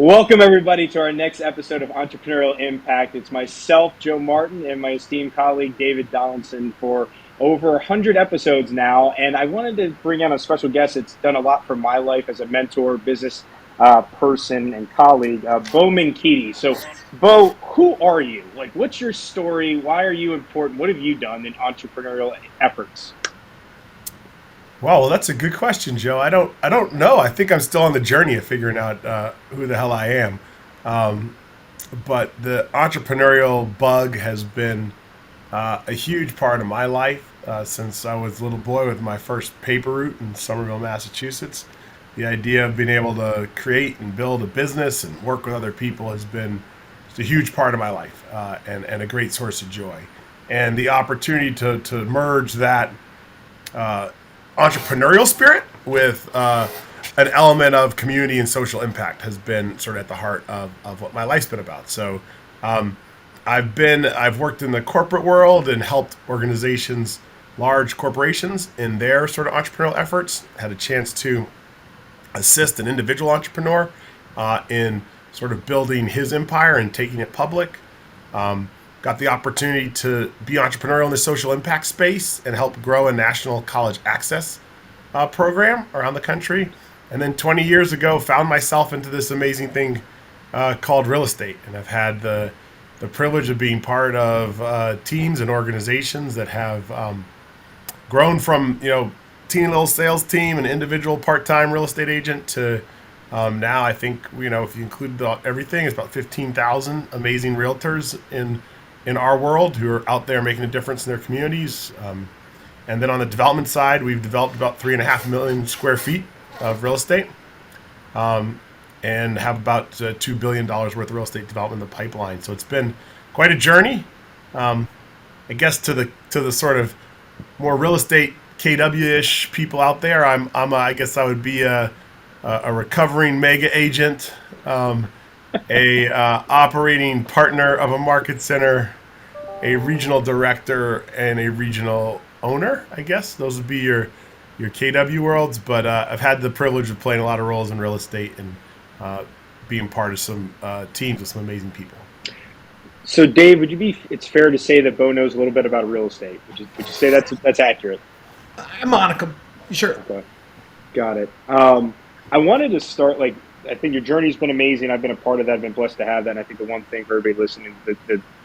Welcome, everybody, to our next episode of Entrepreneurial Impact. It's myself, Joe Martin, and my esteemed colleague, David Donaldson, for over 100 episodes now. And I wanted to bring on a special guest that's done a lot for my life as a mentor, business person, and colleague, Bo Menkiti. So, Bo, who are you? Like, what's your story? Why are you important? What have you done in entrepreneurial efforts? Well, that's a good question, Joe. I don't know. I think I'm still on the journey of figuring out who the hell I am. Um, but the entrepreneurial bug has been a huge part of my life since I was a little boy with my first paper route in Somerville, Massachusetts. The idea of being able to create and build a business and work with other people has been just a huge part of my life and a great source of joy. And the opportunity to merge that uh, entrepreneurial spirit with an element of community and social impact has been sort of at the heart of what my life's been about. So um, I've worked in the corporate world and helped organizations, large corporations, in their sort of entrepreneurial efforts. Had a chance to assist an individual entrepreneur in sort of building his empire and taking it public. Got the opportunity to be entrepreneurial in the social impact space and help grow a national college access program around the country. And then 20 years ago, found myself into this amazing thing called real estate. And I've had the privilege of being part of teams and organizations that have grown from, teeny little sales team and individual part-time real estate agent to now I think, if you include everything, it's about 15,000 amazing realtors in our world who are out there making a difference in their communities. And then on the development side, we've developed about 3.5 million square feet of real estate and have about $2 billion worth of real estate development in the pipeline. So it's been quite a journey. I guess to the sort of more real estate KW-ish people out there, I guess I would be a recovering mega agent, a operating partner of a market center, a regional director, and a regional owner. I guess those would be your KW worlds. But I've had the privilege of playing a lot of roles in real estate and being part of some teams with some amazing people. So, Dave, it's fair to say that Bo knows a little bit about real estate. Would you say that's accurate? Monica, sure. Okay. Got it. I wanted to start, I think your journey's been amazing. I've been a part of that. I've been blessed to have that. And I think the one thing for everybody listening, the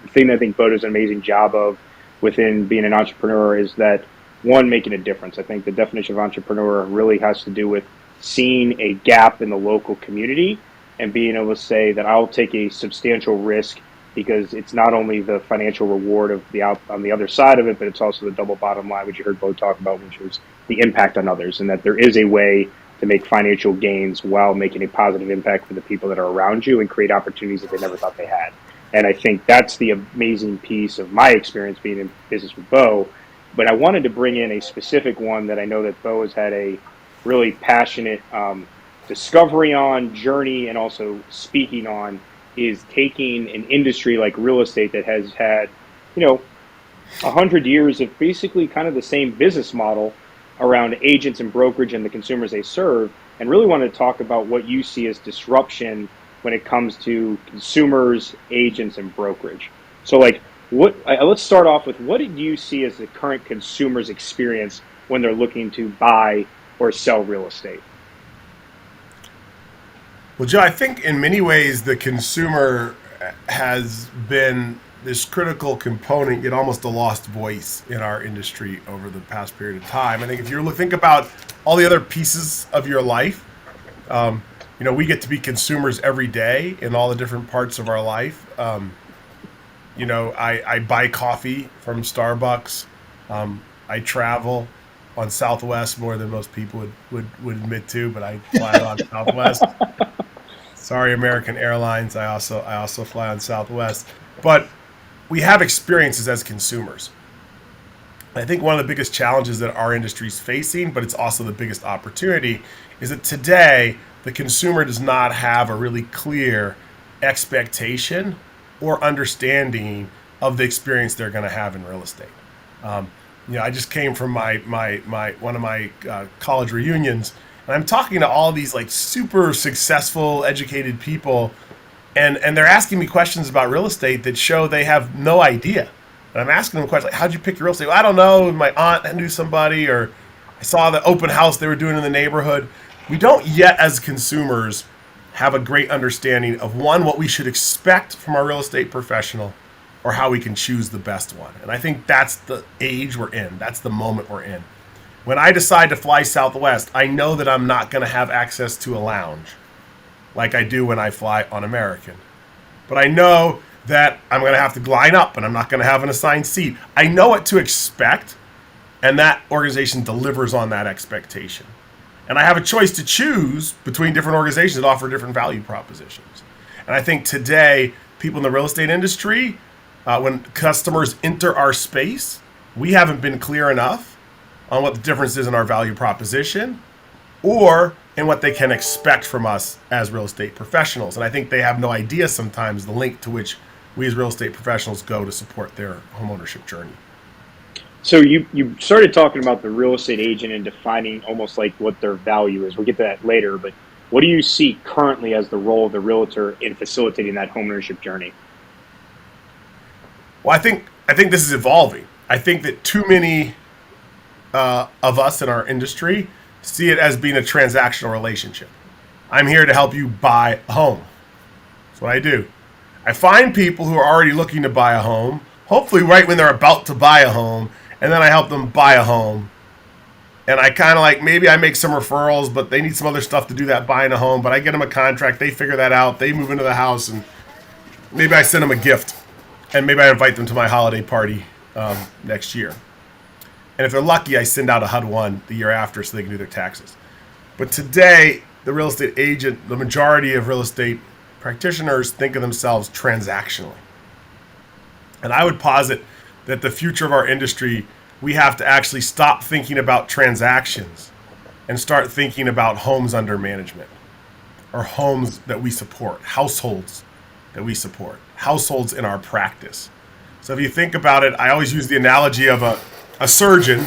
thing that I think Bo does an amazing job of within being an entrepreneur is that, one, making a difference. I think the definition of entrepreneur really has to do with seeing a gap in the local community and being able to say that I'll take a substantial risk because it's not only the financial reward of on the other side of it, but it's also the double bottom line, which you heard Bo talk about, which was the impact on others, and that there is a way to make financial gains while making a positive impact for the people that are around you and create opportunities that they never thought they had. And I think that's the amazing piece of my experience being in business with Bo. But I wanted to bring in a specific one that I know that Bo has had a really passionate discovery on, journey, and also speaking on, is taking an industry like real estate that has had, 100 years of basically kind of the same business model around agents and brokerage and the consumers they serve, and really want to talk about what you see as disruption when it comes to consumers, agents, and brokerage. So, let's start off with, what did you see as the current consumer's experience when they're looking to buy or sell real estate? Well, Joe, I think in many ways the consumer has been this critical component, yet almost a lost voice in our industry over the past period of time. I think if you think about all the other pieces of your life, we get to be consumers every day in all the different parts of our life. I buy coffee from Starbucks. I travel on Southwest more than most people would admit to, but I fly on Southwest. Sorry, American Airlines. I also fly on Southwest. But we have experiences as consumers. I think one of the biggest challenges that our industry is facing, but it's also the biggest opportunity, is that today the consumer does not have a really clear expectation or understanding of the experience they're going to have in real estate. I just came from my one of my college reunions, And I'm talking to all these like super successful, educated people, and they're asking me questions about real estate that show they have no idea. And I'm asking them questions like, "How'd you pick your real estate?" Well, I don't know. My aunt knew somebody, or I saw the open house they were doing in the neighborhood. We don't yet, as consumers, have a great understanding of one, what we should expect from our real estate professional, or how we can choose the best one. And I think that's the age we're in. That's the moment we're in. When I decide to fly Southwest, I know that I'm not going to have access to a lounge like I do when I fly on American. But I know that I'm going to have to line up and I'm not going to have an assigned seat. I know what to expect, and that organization delivers on that expectation. And I have a choice to choose between different organizations that offer different value propositions. And I think today, people in the real estate industry, when customers enter our space, we haven't been clear enough on what the difference is in our value proposition or in what they can expect from us as real estate professionals. And I think they have no idea sometimes the link to which we as real estate professionals go to support their homeownership journey. So you started talking about the real estate agent and defining almost like what their value is. We'll get to that later, but what do you see currently as the role of the realtor in facilitating that homeownership journey? Well, I think this is evolving. I think that too many of us in our industry see it as being a transactional relationship. I'm here to help you buy a home. That's what I do. I find people who are already looking to buy a home, hopefully right when they're about to buy a home, and then I help them buy a home. And I kind of like, maybe I make some referrals, but they need some other stuff to do that buying a home, but I get them a contract, they figure that out, they move into the house, and maybe I send them a gift, and maybe I invite them to my holiday party next year. And if they're lucky, I send out a HUD-1 the year after so they can do their taxes. But today, the real estate agent, the majority of real estate practitioners think of themselves transactionally. And I would posit that the future of our industry, we have to actually stop thinking about transactions and start thinking about homes under management, or homes that we support, households that we support, households in our practice. So if you think about it, I always use the analogy of a surgeon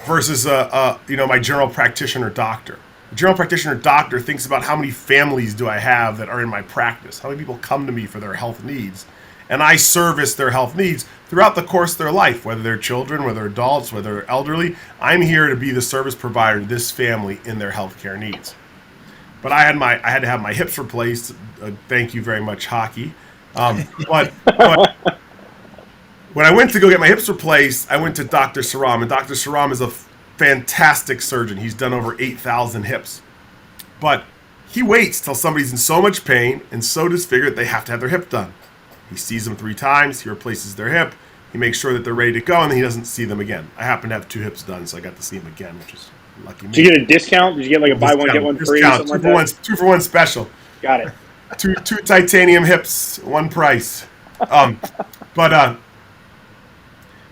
versus my general practitioner doctor. A general practitioner doctor thinks about how many families do I have that are in my practice? How many people come to me for their health needs? And I service their health needs throughout the course of their life, whether they're children, whether they're adults, whether they're elderly. I'm here to be the service provider to this family in their healthcare needs. But I had to have my hips replaced. Thank you very much, hockey. But when I went to go get my hips replaced, I went to Dr. Saram, and Dr. Saram is a fantastic surgeon. He's done over 8,000 hips. But he waits till somebody's in so much pain and so disfigured they have to have their hip done. He sees them 3 times, he replaces their hip, he makes sure that they're ready to go, and then he doesn't see them again. I happen to have 2 hips done, so I got to see them again, which is lucky me. Did you get a discount? Did you get like a buy one, get one free or something like that? 2 for 1 special. Got it. Two titanium hips, 1 price.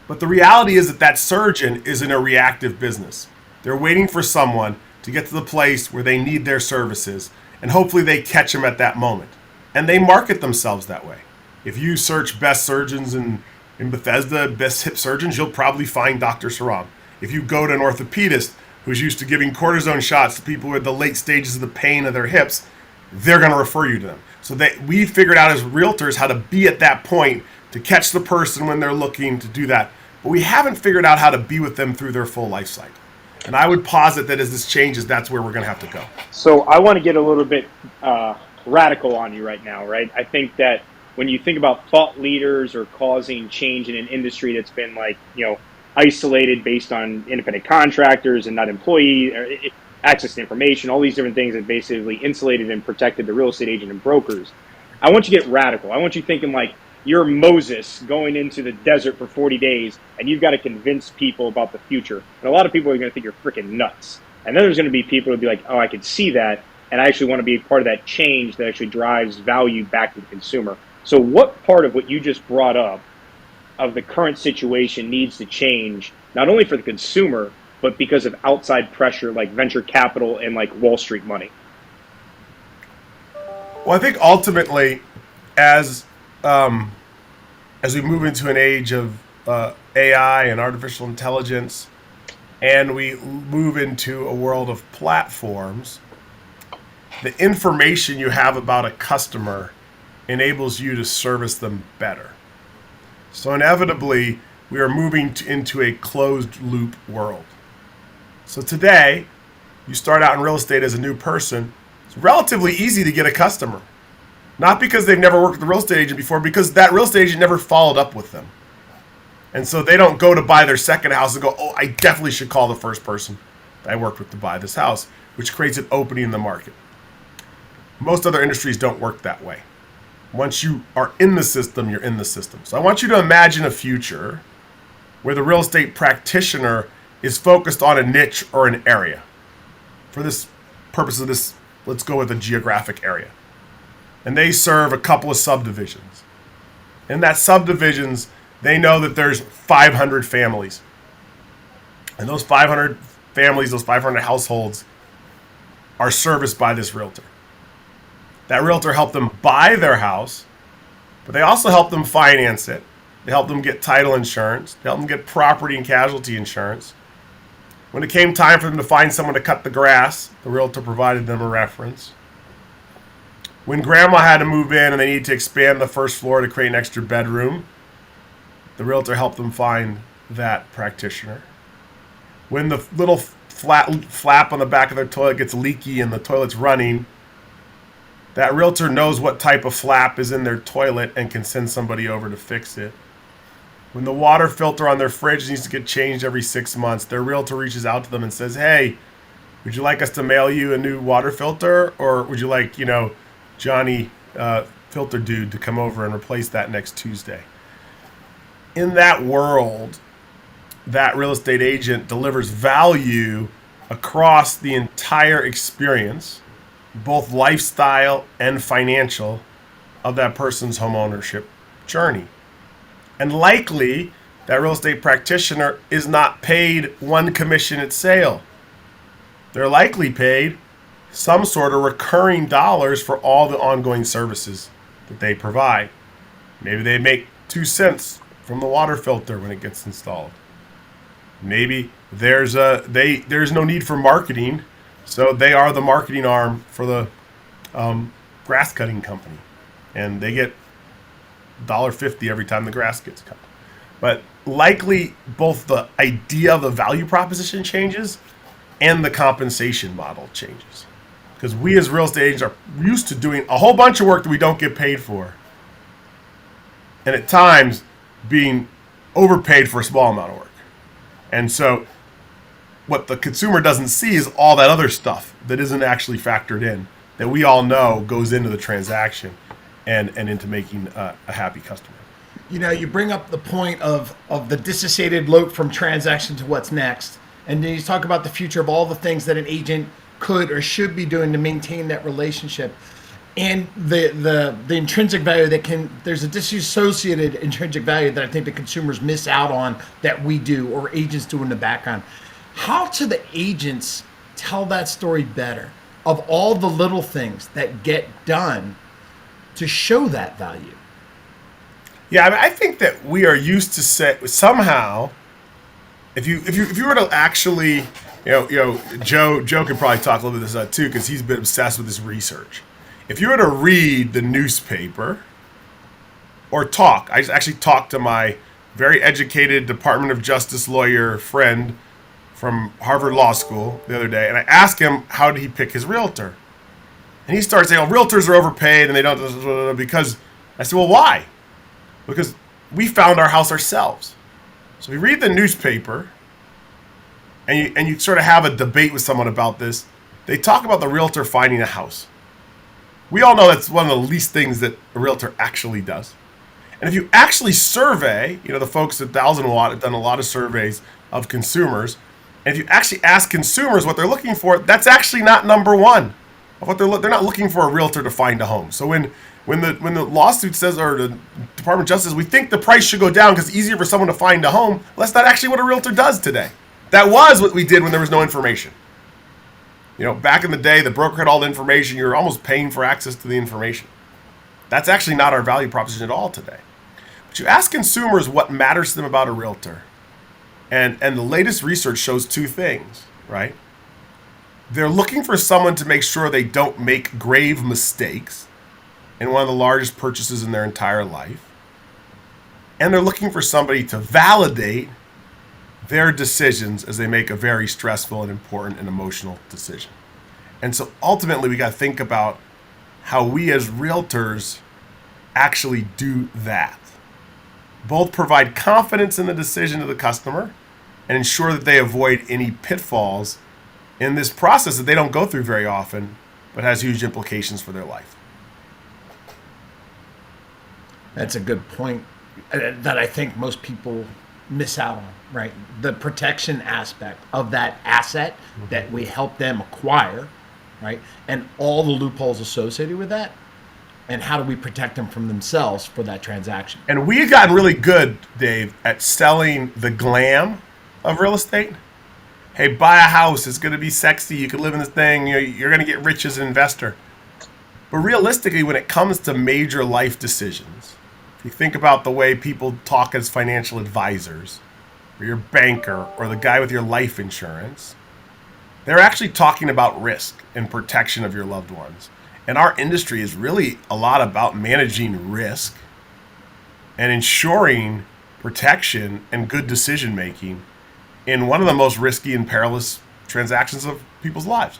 But the reality is that surgeon is in a reactive business. They're waiting for someone to get to the place where they need their services, and hopefully they catch them at that moment. And they market themselves that way. If you search best surgeons in Bethesda, best hip surgeons, you'll probably find Dr. Saram. If you go to an orthopedist who's used to giving cortisone shots to people with the late stages of the pain of their hips, they're going to refer you to them. So we figured out as realtors how to be at that point to catch the person when they're looking to do that. But we haven't figured out how to be with them through their full life cycle. And I would posit that as this changes, that's where we're going to have to go. So I want to get a little bit radical on you right now, right? I think that when you think about thought leaders or causing change in an industry that's been isolated based on independent contractors and not employee or access to information, all these different things that basically insulated and protected the real estate agent and brokers. I want you to get radical. I want you thinking like you're Moses going into the desert for 40 days and you've got to convince people about the future. And a lot of people are going to think you're freaking nuts. And then there's going to be people who'll be like, oh, I can see that. And I actually want to be part of that change that actually drives value back to the consumer. So what part of what you just brought up of the current situation needs to change, not only for the consumer, but because of outside pressure like venture capital and like Wall Street money? Well, I think ultimately, as we move into an age of AI and artificial intelligence, and we move into a world of platforms, the information you have about a customer enables you to service them better. So inevitably, we are moving into a closed loop world. So today, you start out in real estate as a new person, it's relatively easy to get a customer. Not because they've never worked with a real estate agent before, because that real estate agent never followed up with them. And so they don't go to buy their second house and go, oh, I definitely should call the first person I worked with to buy this house, which creates an opening in the market. Most other industries don't work that way. Once you are in the system, you're in the system. So I want you to imagine a future where the real estate practitioner is focused on a niche or an area. For this purpose of this, let's go with a geographic area. And they serve a couple of subdivisions. In that subdivisions, they know that there's 500 families. And those 500 families, those 500 households are serviced by this realtor. That realtor helped them buy their house, but they also helped them finance it. They helped them get title insurance. They helped them get property and casualty insurance. When it came time for them to find someone to cut the grass, the realtor provided them a reference. When grandma had to move in and they needed to expand the first floor to create an extra bedroom, the realtor helped them find that practitioner. When the little flap on the back of their toilet gets leaky and the toilet's running, that realtor knows what type of flap is in their toilet and can send somebody over to fix it. When the water filter on their fridge needs to get changed every 6 months, their realtor reaches out to them and says, hey, would you like us to mail you a new water filter? Or would you like, Johnny Filter Dude to come over and replace that next Tuesday? In that world, that real estate agent delivers value across the entire experience, both lifestyle and financial, of that person's homeownership journey. And likely, that real estate practitioner is not paid one commission at sale. They're likely paid some sort of recurring dollars for all the ongoing services that they provide. Maybe they make 2 cents from the water filter when it gets installed. Maybe there's no need for marketing, so they are the marketing arm for the grass cutting company, and they get $1.50 every time the grass gets cut. But likely both the idea of the value proposition changes and the compensation model changes. Because we as real estate agents are used to doing a whole bunch of work that we don't get paid for. And at times being overpaid for a small amount of work. And so what the consumer doesn't see is all that other stuff that isn't actually factored in, that we all know goes into the transaction and into making a happy customer. You bring up the point of the disassociated loop from transaction to what's next. And then you talk about the future of all the things that an agent could or should be doing to maintain that relationship. And the intrinsic value there's a disassociated intrinsic value that I think the consumers miss out on that we do or agents do in the background. How do the agents tell that story better of all the little things that get done to show that value? Yeah, I think that we are used to say somehow, if you were to actually, Joe could probably talk a little bit of this too, because he's been obsessed with this research. If you were to read the newspaper or talk, I actually talked to my very educated Department of Justice lawyer friend from Harvard Law School the other day, and I asked him how did he pick his realtor. And he started saying, realtors are overpaid and they don't, because I said, well, why? Because we found our house ourselves. So if you read the newspaper and you sort of have a debate with someone about this, they talk about the realtor finding a house. We all know that's one of the least things that a realtor actually does. And if you actually survey, the folks at 1000 Watt have done a lot of surveys of consumers, and if you actually ask consumers what they're looking for, that's actually not number one. Of what they're not looking for a realtor to find a home. So when the lawsuit says, or the Department of Justice, we think the price should go down because it's easier for someone to find a home, well, that's not actually what a realtor does today. That was what we did when there was no information. Back in the day, the broker had all the information. You were almost paying for access to the information. That's actually not our value proposition at all today. But you ask consumers what matters to them about a realtor. And the latest research shows two things, right? They're looking for someone to make sure they don't make grave mistakes in one of the largest purchases in their entire life. And they're looking for somebody to validate their decisions as they make a very stressful and important and emotional decision. And so ultimately, we got to think about how we as realtors actually do that. Both provide confidence in the decision of the customer and ensure that they avoid any pitfalls in this process that they don't go through very often, but has huge implications for their life. That's a good point that I think most people miss out on, right? The protection aspect of that asset that we help them acquire, right? And all the loopholes associated with that. And how do we protect them from themselves for that transaction? And we've gotten really good, Dave, at selling the glam of real estate. Hey, buy a house. It's going to be sexy. You can live in this thing. You're going to get rich as an investor. But realistically, when it comes to major life decisions, if you think about the way people talk as financial advisors, or your banker, or the guy with your life insurance, they're actually talking about risk and protection of your loved ones. And our industry is really a lot about managing risk and ensuring protection and good decision making in one of the most risky and perilous transactions of people's lives.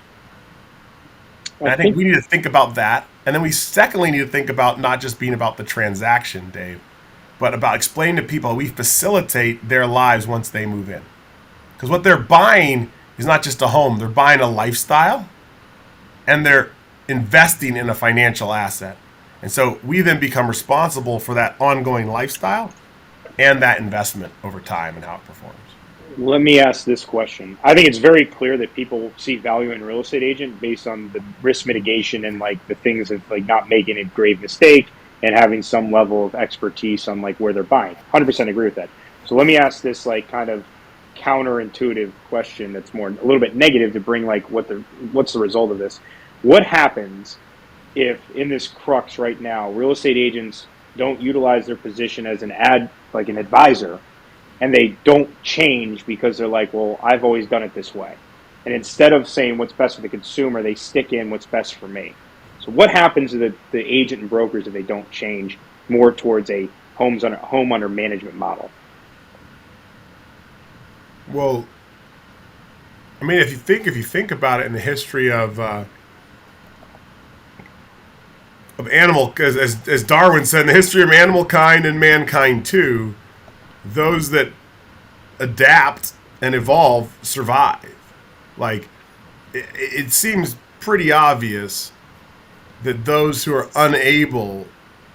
And I think we need to think about that. And then we secondly need to think about not just being about the transaction, Dave, but about explaining to people how we facilitate their lives once they move in. Because what they're buying is not just a home, they're buying a lifestyle and they're investing in a financial asset. And so we then become responsible for that ongoing lifestyle and that investment over time and how it performs. Let me ask this question. I think it's very clear that people see value in a real estate agent based on the risk mitigation and like the things of like not making a grave mistake and having some level of expertise on like where they're buying. 100% agree with that. So let me ask this like kind of counterintuitive question that's more a little bit negative to bring like what's the result of this? What happens if in this crux right now, real estate agents don't utilize their position as an advisor, and they don't change because they're like, well, I've always done it this way. And instead of saying what's best for the consumer, they stick in what's best for me. So what happens to the agent and brokers if they don't change more towards a home under management model? Well, I mean, if you think about it in the history of animal, as Darwin said, in the history of animal kind and mankind too, those that adapt and evolve survive. Like, it seems pretty obvious that those who are unable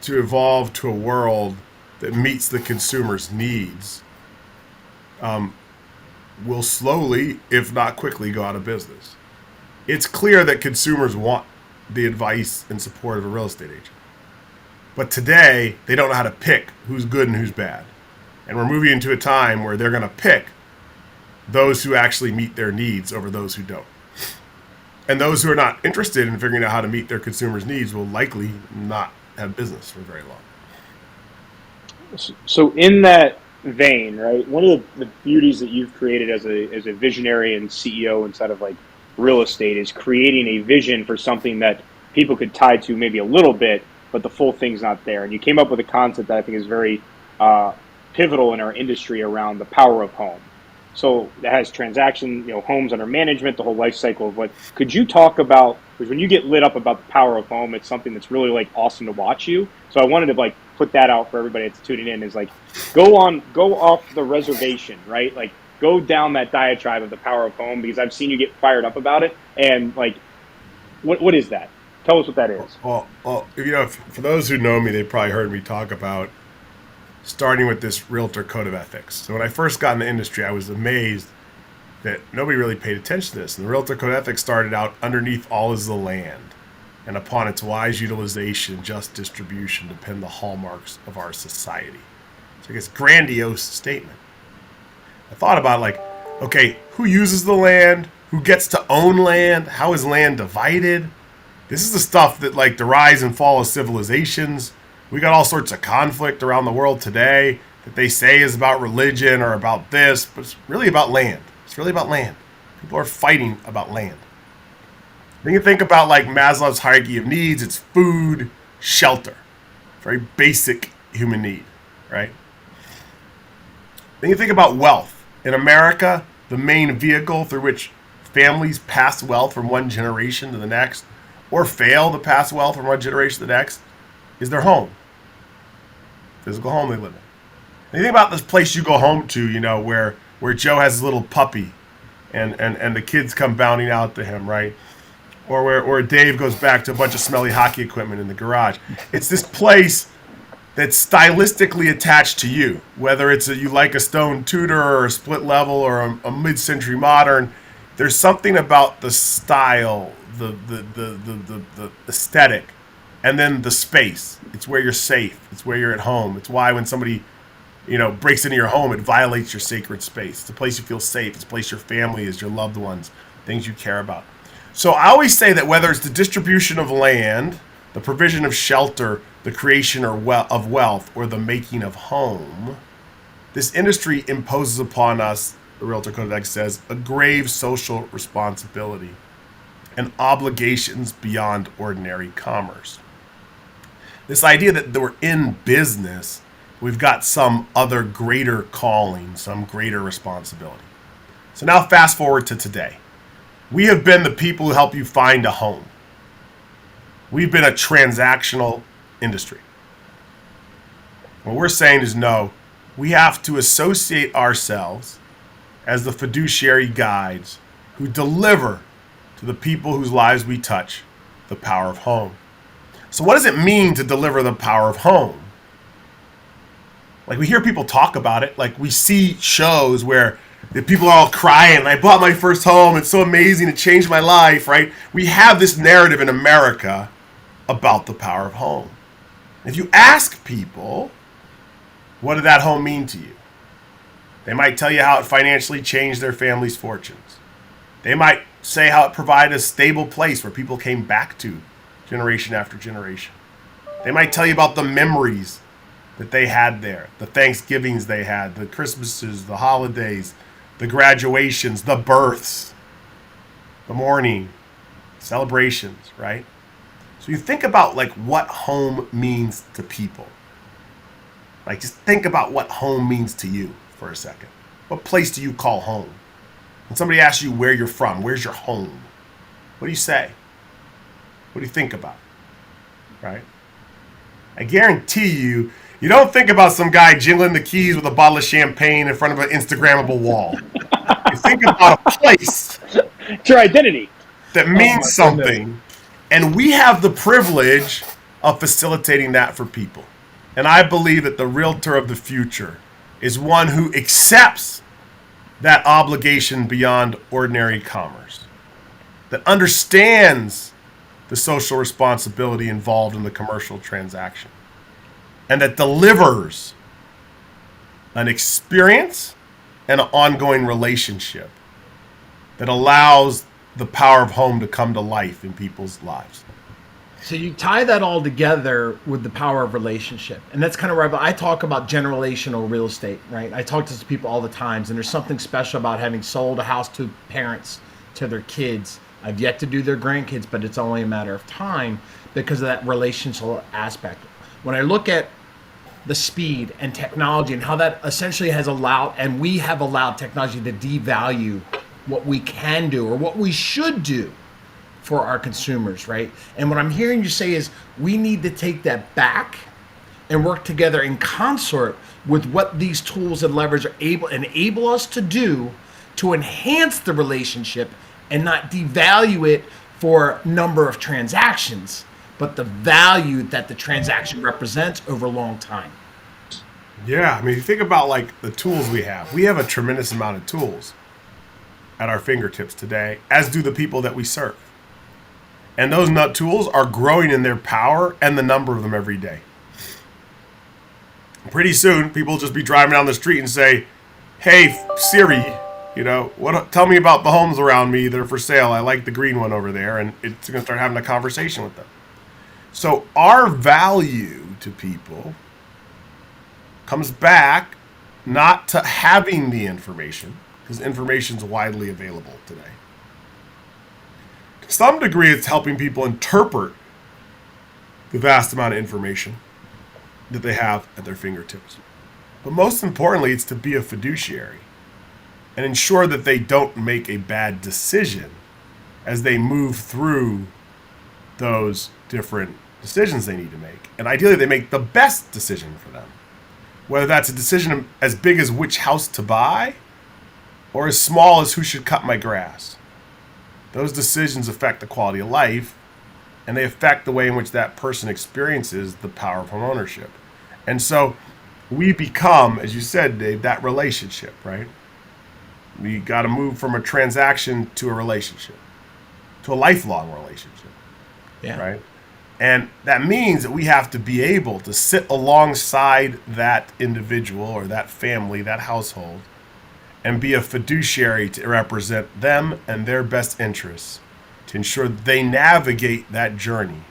to evolve to a world that meets the consumer's needs will slowly, if not quickly, go out of business. It's clear that consumers want the advice and support of a real estate agent. But today, they don't know how to pick who's good and who's bad. And we're moving into a time where they're going to pick those who actually meet their needs over those who don't. And those who are not interested in figuring out how to meet their consumers' needs will likely not have business for very long. So in that vein, right, one of the beauties that you've created as a visionary and CEO inside of like real estate is creating a vision for something that people could tie to maybe a little bit, but the full thing's not there. And you came up with a concept that I think is very pivotal in our industry around the power of home. So that has transaction, homes under management, the whole life cycle of what. Could you talk about, because when you get lit up about the power of home, it's something that's really like awesome to watch you. So I wanted to like put that out for everybody that's tuning in, is like go off the reservation, right? Like go down that diatribe of the power of home, because I've seen you get fired up about it. And like, what is that? Tell us what that is. Well, for those who know me, they probably heard me talk about starting with this realtor code of ethics. So when I first got in the industry, I was amazed that nobody really paid attention to this. And the realtor code of ethics started out, underneath all is the land, and upon its wise utilization, just distribution depend the hallmarks of our society. So I guess grandiose statement. I thought about like, okay, who uses the land? Who gets to own land? How is land divided? This is the stuff that like the rise and fall of civilizations. We got all sorts of conflict around the world today that they say is about religion or about this, but it's really about land. It's really about land. People are fighting about land. Then you think about like Maslow's hierarchy of needs, it's food, shelter. Very basic human need, right? Then you think about wealth. In America, the main vehicle through which families pass wealth from one generation to the next, or fail to pass wealth from one generation to the next, is their home. Physical home they live in. And you think about this place you go home to, you know, where Joe has his little puppy and the kids come bounding out to him, right? Or where Dave goes back to a bunch of smelly hockey equipment in the garage. It's this place that's stylistically attached to you, whether it's you like a stone Tudor or a split level or a mid-century modern. There's something about the style, the aesthetic, and then the space. It's where you're safe. It's where you're at home. It's why when somebody, you know, breaks into your home, it violates your sacred space. It's a place you feel safe. It's a place your family is, your loved ones, things you care about. So I always say that whether it's the distribution of land, the provision of shelter, the creation of wealth, or the making of home, this industry imposes upon us, the Realtor Codex says, a grave social responsibility and obligations beyond ordinary commerce. This idea that we're in business, we've got some other greater calling, some greater responsibility. So now fast forward to today. We have been the people who help you find a home. We've been a transactional industry. What we're saying is no, we have to associate ourselves as the fiduciary guides who deliver to the people whose lives we touch the power of home. So what does it mean to deliver the power of home? Like we hear people talk about it, like we see shows where the people are all crying, I bought my first home, it's so amazing, it changed my life, right? We have this narrative in America about the power of home. If you ask people, what did that home mean to you? They might tell you how it financially changed their family's fortunes. They might say how it provided a stable place where people came back to generation after generation. They might tell you about the memories that they had there, the Thanksgivings they had, the Christmases, the holidays, the graduations, the births, the mourning, celebrations, right? So you think about like what home means to people. Like just think about what home means to you for a second. What place do you call home? When somebody asks you where you're from, where's your home? What do you say? What do you think about? Right? I guarantee you, you don't think about some guy jingling the keys with a bottle of champagne in front of an Instagrammable wall. You think about a place. It's your identity. That means something. And we have the privilege of facilitating that for people. And I believe that the realtor of the future is one who accepts that obligation beyond ordinary commerce, that understands the social responsibility involved in the commercial transaction, and that delivers an experience and an ongoing relationship that allows the power of home to come to life in people's lives. So you tie that all together with the power of relationship. And that's kind of where I talk about generational real estate, right? I talk to people all the times, and there's something special about having sold a house to parents, to their kids. I've yet to do their grandkids, but it's only a matter of time because of that relational aspect. When I look at the speed and technology and how that essentially has allowed, and we have allowed technology to devalue what we can do or what we should do for our consumers, right? And what I'm hearing you say is we need to take that back and work together in concert with what these tools and leverage are enable us to do to enhance the relationship and not devalue it for number of transactions, but the value that the transaction represents over a long time. Yeah, I mean, you think about like the tools we have. We have a tremendous amount of tools at our fingertips today, as do the people that we serve. And those nut tools are growing in their power and the number of them every day. Pretty soon, people will just be driving down the street and say, "Hey, Siri, you know, tell me about the homes around me that are for sale. I like the green one over there," and it's going to start having a conversation with them. So our value to people comes back not to having the information, because information is widely available today. To some degree, it's helping people interpret the vast amount of information that they have at their fingertips. But most importantly, it's to be a fiduciary and ensure that they don't make a bad decision as they move through those different decisions they need to make. And ideally, they make the best decision for them. Whether that's a decision as big as which house to buy or as small as who should cut my grass. Those decisions affect the quality of life, and they affect the way in which that person experiences the power of homeownership. And so we become, as you said, Dave, that relationship, right? We got to move from a transaction to a relationship, to a lifelong relationship, right? And that means that we have to be able to sit alongside that individual or that family, that household, and be a fiduciary to represent them and their best interests to ensure that they navigate that journey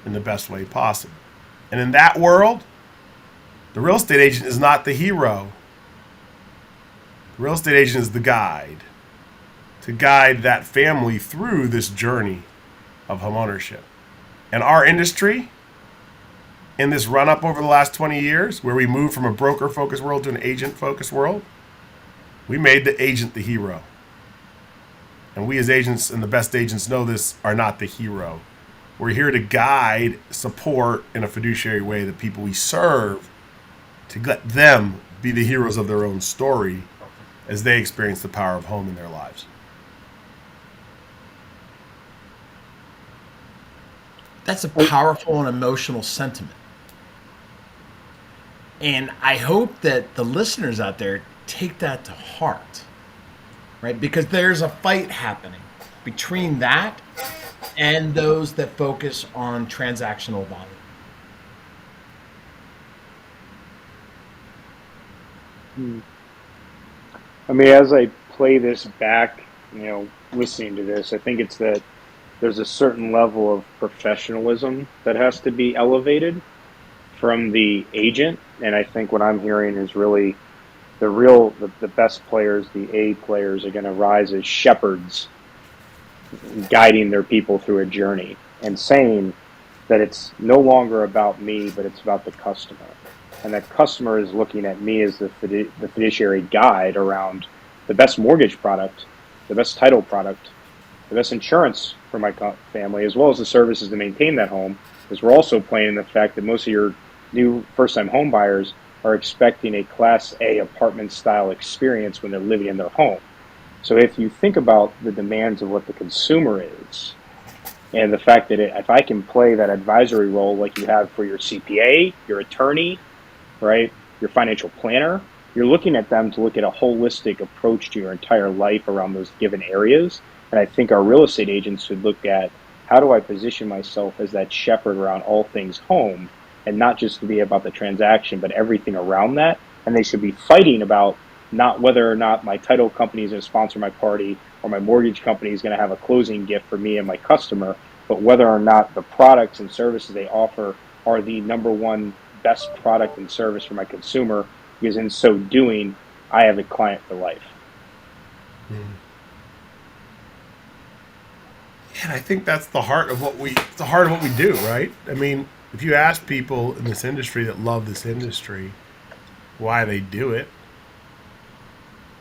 in the best way possible. And in that world, the real estate agent is not the hero. The real estate agent is the guide to guide that family through this journey of homeownership. And our industry, in this run-up over the last 20 years, where we moved from a broker-focused world to an agent-focused world, we made the agent the hero. And we as agents, and the best agents know this, are not the hero. We're here to guide, support in a fiduciary way the people we serve, to let them be the heroes of their own story as they experience the power of home in their lives. That's a powerful and emotional sentiment. And I hope that the listeners out there take that to heart, right? Because there's a fight happening between that and those that focus on transactional value. I mean, as I play this back, listening to this, I think it's that there's a certain level of professionalism that has to be elevated from the agent. And I think what I'm hearing is really the best players, the A players, are going to rise as shepherds, guiding their people through a journey and saying that it's no longer about me, but it's about the customer. And that customer is looking at me as the fiduciary guide around the best mortgage product, the best title product, the best insurance for my family, as well as the services to maintain that home, because we're also playing in the fact that most of your new first-time home buyers are expecting a Class A apartment-style experience when they're living in their home. So if you think about the demands of what the consumer is, and the fact that if I can play that advisory role like you have for your CPA, your attorney, right, your financial planner, you're looking at them to look at a holistic approach to your entire life around those given areas. And I think our real estate agents should look at, how do I position myself as that shepherd around all things home, and not just to be about the transaction, but everything around that. And they should be fighting about not whether or not my title company is going to sponsor my party or my mortgage company is going to have a closing gift for me and my customer, but whether or not the products and services they offer are the number one best product and service for my consumer, because in so doing, I have a client for life. And I think that's the heart of what we do, right? I mean, if you ask people in this industry that love this industry why they do it,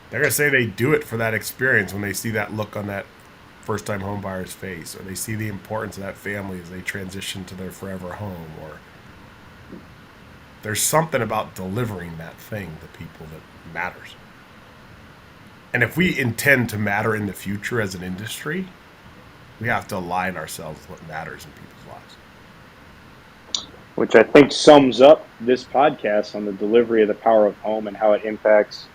they're going to say they do it for that experience when they see that look on that first-time home buyer's face, or they see the importance of that family as they transition to their forever home, or there's something about delivering that thing to people that matters. And if we intend to matter in the future as an industry, we have to align ourselves with what matters in people's lives. Which I think sums up this podcast on the delivery of the power of home and how it impacts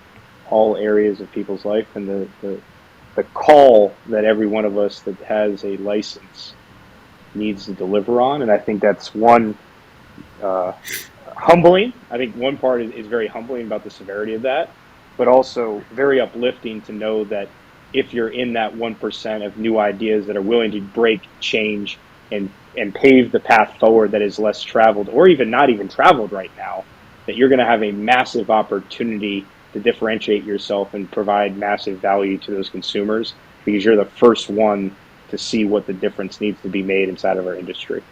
all areas of people's life, and the call that every one of us that has a license needs to deliver on. And I think that's one, humbling. I think one part is very humbling about the severity of that, but also very uplifting to know that if you're in that 1% of new ideas that are willing to break, change, and pave the path forward that is less traveled, or even not even traveled right now, that you're going to have a massive opportunity to differentiate yourself and provide massive value to those consumers, because you're the first one to see what the difference needs to be made inside of our industry.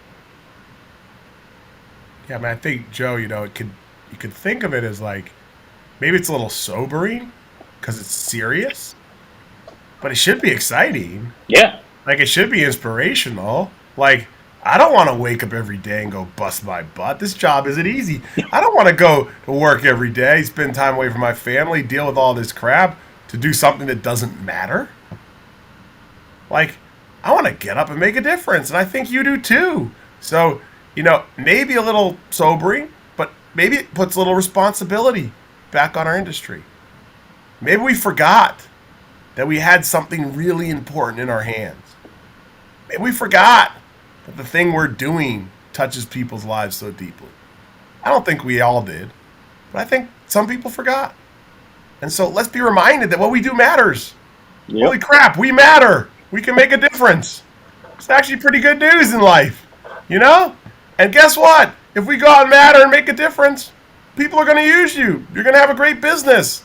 Yeah, man, I think, Joe, you could think of it as like, maybe it's a little sobering because it's serious, but it should be exciting. Yeah. Like, it should be inspirational. Like, I don't want to wake up every day and go bust my butt. This job isn't easy. I don't want to go to work every day, spend time away from my family, deal with all this crap to do something that doesn't matter. Like, I want to get up and make a difference, and I think you do too. So, maybe a little sobering, but maybe it puts a little responsibility back on our industry. Maybe we forgot that we had something really important in our hands. Maybe we forgot that the thing we're doing touches people's lives so deeply. I don't think we all did, but I think some people forgot. And so let's be reminded that what we do matters. Yep. Holy crap, we matter. We can make a difference. It's actually pretty good news in life, And guess what? If we go out and matter and make a difference, people are going to use you. You're going to have a great business.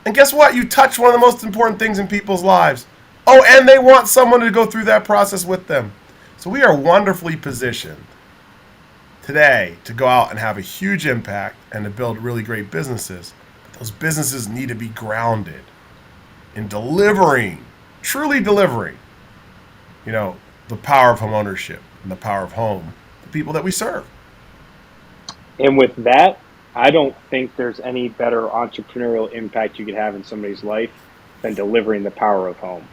And guess what? You touch one of the most important things in people's lives. Oh, and they want someone to go through that process with them. So we are wonderfully positioned today to go out and have a huge impact and to build really great businesses. But those businesses need to be grounded in delivering, truly delivering, the power of homeownership and the power of home to people that we serve. And with that, I don't think there's any better entrepreneurial impact you could have in somebody's life than delivering the power of home.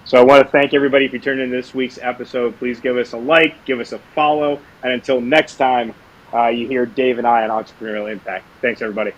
So I want to thank everybody for tuning in this week's episode. Please give us a like, give us a follow, and until next time, you hear Dave and I on Entrepreneurial Impact. Thanks, everybody.